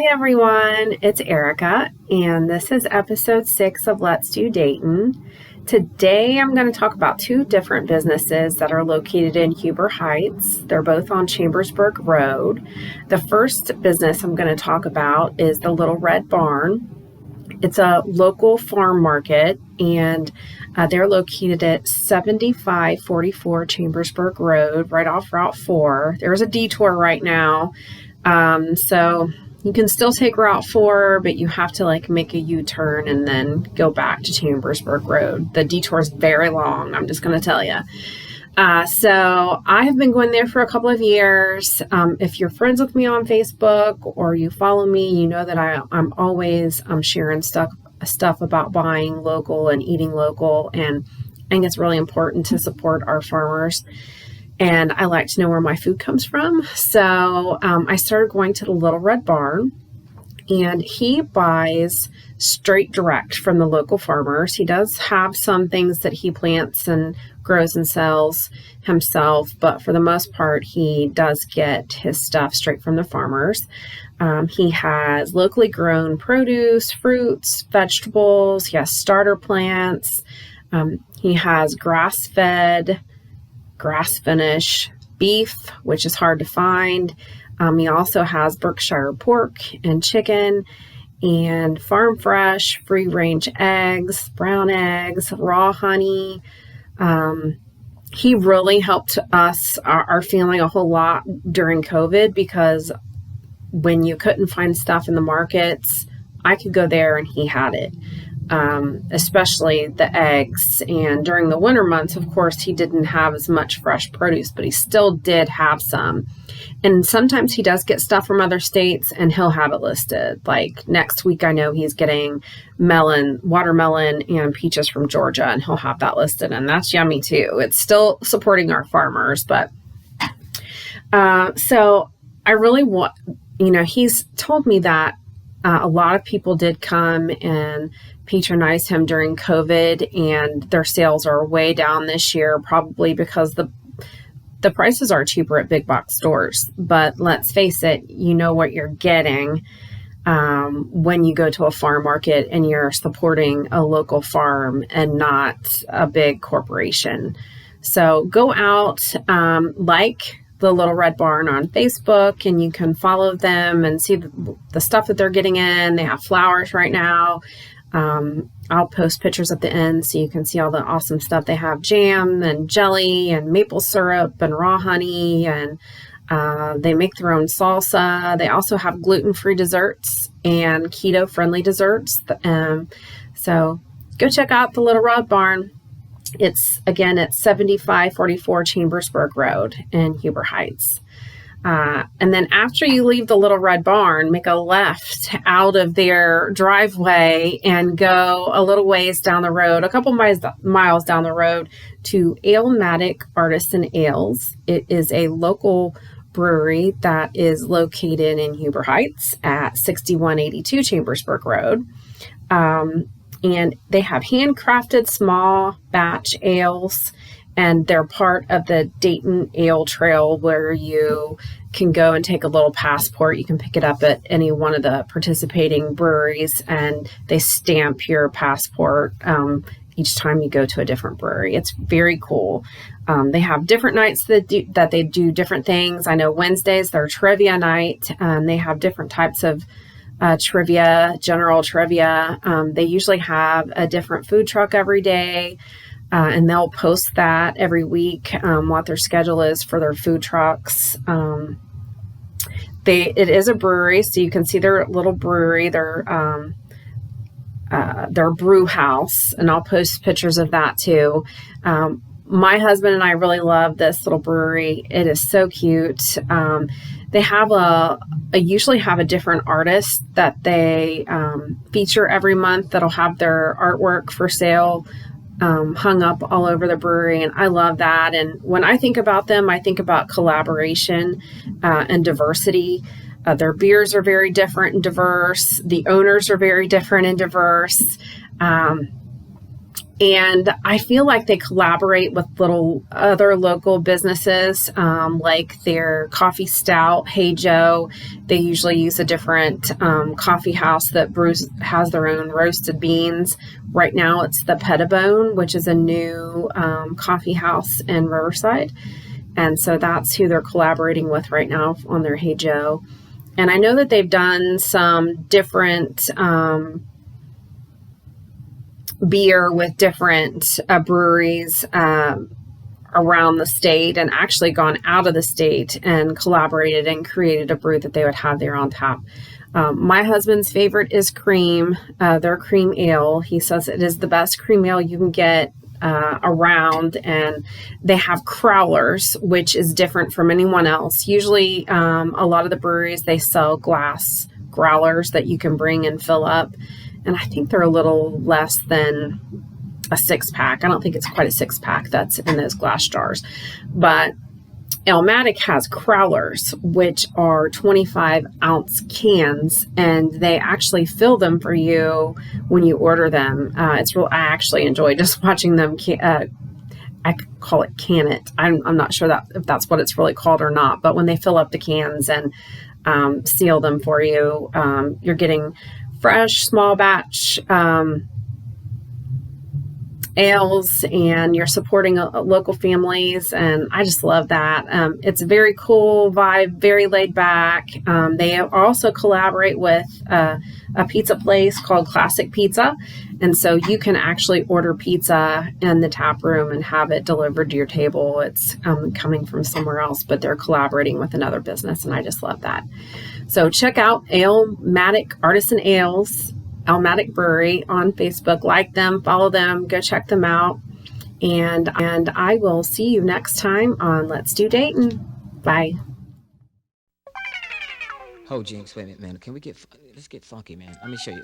everyone, it's Erica, and this is episode 6 of Let's Do Dayton. Today I'm going to talk about two different businesses that are located in Huber Heights. They're both on Chambersburg Road. The first business I'm going to talk about is the Little Red Barn. It's a local farm market, and they're located at 7544 Chambersburg Road, right off Route 4. There's a detour right now, so you can still take Route 4, but you have to make a U-turn and then go back to Chambersburg Road. The detour is very long, I'm just going to tell you. So I have been going there for a couple of years. If you're friends with me on Facebook or you follow me, you know that I'm always sharing stuff about buying local and eating local. And I think it's really important to support our farmers. And I like to know where my food comes from. So I started going to the Little Red Barn, and he buys straight direct from the local farmers. He does have some things that he plants and grows and sells himself, but for the most part, he does get his stuff straight from the farmers. He has locally grown produce, fruits, vegetables. He has starter plants. He has grass-fed, grass-finish beef, which is hard to find. He also has Berkshire pork and chicken and farm fresh, free range eggs, brown eggs, raw honey. He really helped us, our family, a whole lot during COVID, because when you couldn't find stuff in the markets, I could go there and he had it. Especially the eggs. And during the winter months, of course, he didn't have as much fresh produce, but he still did have some. And sometimes he does get stuff from other states and he'll have it listed. Like next week, I know he's getting watermelon and peaches from Georgia, and he'll have that listed. And that's yummy too. It's still supporting our farmers, but, so I really want, he's told me that a lot of people did come and patronize him during COVID, and their sales are way down this year, probably because the prices are cheaper at big box stores. But let's face it, you know what you're getting when you go to a farm market and you're supporting a local farm and not a big corporation. So go out, like the Little Red Barn on Facebook, and you can follow them and see the stuff that they're getting in. They have flowers right now. I'll post pictures at the end so you can see all the awesome stuff. They have jam and jelly and maple syrup and raw honey, and they make their own salsa. They also have gluten-free desserts and keto-friendly desserts. So go check out the Little Red Barn. It's 7544 Chambersburg Road in Huber Heights. And then after you leave the Little Red Barn, make a left out of their driveway and go a little ways down the road, a couple miles down the road, to Alematic Artisan Ales. It is a local brewery that is located in Huber Heights at 6182 Chambersburg Road. And they have handcrafted small batch ales, and they're part of the Dayton Ale Trail, where you can go and take a little passport. You can pick it up at any one of the participating breweries, and they stamp your passport each time you go to a different brewery. It's very cool. They have different nights that they do different things. I know Wednesdays, their trivia night, and they have different types of trivia, general trivia. They usually have a different food truck every day, and they'll post that every week, what their schedule is for their food trucks. It is a brewery, so you can see their little brewery, their brew house, and I'll post pictures of that too. My husband and I really love this little brewery. It is so cute. They have usually have a different artist that they feature every month that'll have their artwork for sale hung up all over the brewery, and I love that. And when I think about them, I think about collaboration and diversity. Their beers are very different and diverse. The owners are very different and diverse. And I feel like they collaborate with other local businesses, like their coffee stout, Hey Joe. They usually use a different coffee house that has their own roasted beans. Right now it's the Pettibone, which is a new coffee house in Riverside. And so that's who they're collaborating with right now on their Hey Joe. And I know that they've done some different beer with different breweries around the state, and actually gone out of the state and collaborated and created a brew that they would have there on tap. My husband's favorite is Cream, their cream ale. He says it is the best cream ale you can get around, and they have crowlers, which is different from anyone else. Usually a lot of the breweries, they sell glass growlers that you can bring and fill up, and I think they're a little less than a 6-pack. I don't think it's quite a 6-pack that's in those glass jars. But Alematic has crowlers, which are 25-ounce cans, and they actually fill them for you when you order them. I actually enjoy just watching them. I call it can it. I'm not sure if that's what it's really called or not. But when they fill up the cans and seal them for you, you're getting fresh, small batch ales, and you're supporting local families, and I just love that. It's a very cool vibe, very laid back. They also collaborate with a pizza place called Classic Pizza, and so you can actually order pizza in the tap room and have it delivered to your table. It's coming from somewhere else, but they're collaborating with another business, and I just love that. So check out Alematic Artisan Ales, Alematic Brewery on Facebook. Like them, follow them, go check them out. And I will see you next time on Let's Do Dayton. Bye. Oh, Jinx, wait a minute, man. Let's get funky, man. Let me show you.